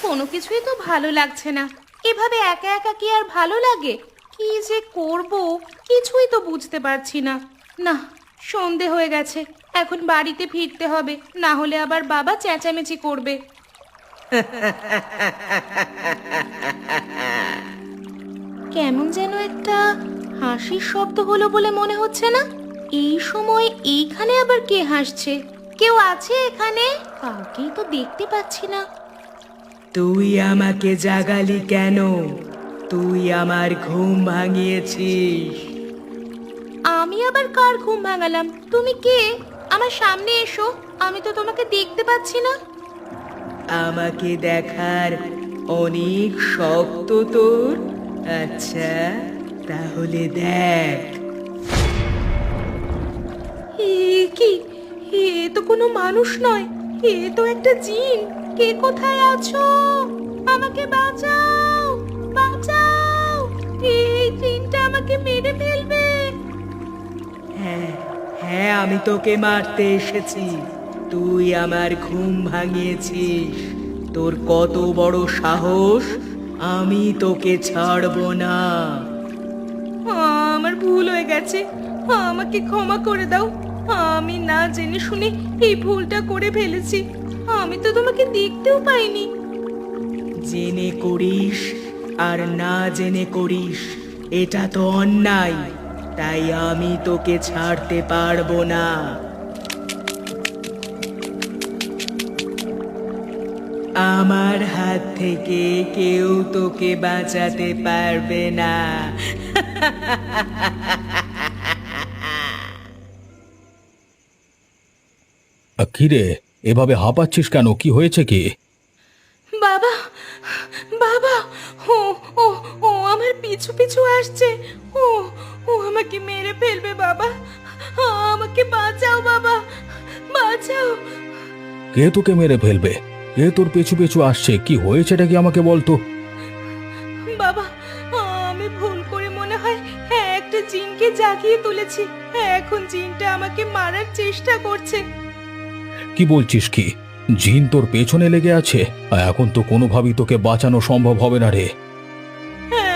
কোনো কিছুই তো ভালো লাগছে না। এভাবে একা একা কি আর ভালো লাগে? কি যে করব কিছুই তো বুঝতে পারছি না। না, সন্ধে হয়ে গেছে, এখন বাড়িতে ফিরতে হবে, না হলে আবার বাবা চেঁচামেচি করবে। কেমন যেন একটা হাসির শব্দ হলো বলে মনে হচ্ছে না? এই সময় এইখানে আবার কে হাসছে? কেউ আছে এখানে? কাউকেই তো দেখতে পাচ্ছি না। তুই আমাকে জাগালি কেন? তুই আমার ঘুম ভাঙিয়েছিস। আমি আবার কার ঘুম ভাঙালাম? তুমি কে? আমার সামনে এসো, আমি তো তোমাকে দেখতে পাচ্ছি না। আমাকে দেখার অনেক শখ তো তোর। আচ্ছা, তাহলে দেখ। এ কি? এ তো কোনো মানুষ নয়, এ তো একটা জিন। কে কোথায় আছো? আমাকে বাঁচাও, বাঁচাও! এই জিনটা আমাকে মেরে ফেলবে। হ্যাঁ হ্যাঁ, আমি তোকে মারতে এসেছি। তুই আমার ঘুম ভাঙিয়েছিস। তোর কত বড় সাহস! আমি তোকে ছাড়বো না। আমার ভুল হয়ে গেছে, আমাকে ক্ষমা করে দাও। আমি না জেনে শুনে এই ভুলটা করে ফেলেছি। আমি তো তোমাকে দেখতেও পাইনি। জেনে করিস আর না জেনে করিস, এটা তো অন্যায়। তাই আমি তোকে ছাড়তে পারবো না। আমার হাত থেকে কেউ তোকে বাঁচাতে পারবে না। কিরে, এভাবে হাঁপাচ্ছিস কেন? কি হয়েছে কি? বাবা, বাবা! ও ও ও আমার পিছু পিছু আসছে। ও ও আমাকে মেরে ফেলবে বাবা। আমাকে বাঁচাও বাবা, বাঁচাও। কে তোকে মেরে ফেলবে? কে তোর পেছু পেছু আসছে? কি হয়েছেটা কি আমাকে বলতো। বাবা, আমি ভুল করে মনে হয় একটা জিনকে জাগিয়ে তুলেছি। এখন জিনটা আমাকে মারার চেষ্টা করছে। কি বলছিস কি? জিন তোর পেছনে লেগে আছে? এখন তো কোনোভাবেই তোকে বাঁচানো সম্ভব হবে না রে।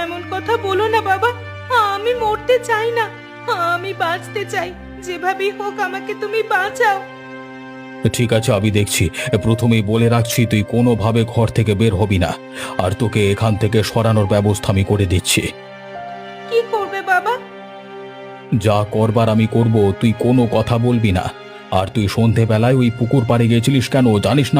এমন কথা বলো না বাবা, আমি মরতে চাই না, আমি বাঁচতে চাই। যেভাবেই হোক আমাকে তুমি বাঁচাও। ঠিক আছে, আমি দেখছি। প্রথমেই বলে রাখছি, তুই কোনোভাবে ঘর থেকে বের হবি না। আর তোকে এখান থেকে সরানোর ব্যবস্থা আমি করে দিচ্ছি। কি করবে বাবা? যা করবার আমি করব, তুই কোনো কথা বলবি না। আর তুই সন্ধেবেলায় ওই পুকুর পাড়ে গেছিলিস কেন, জানিস না?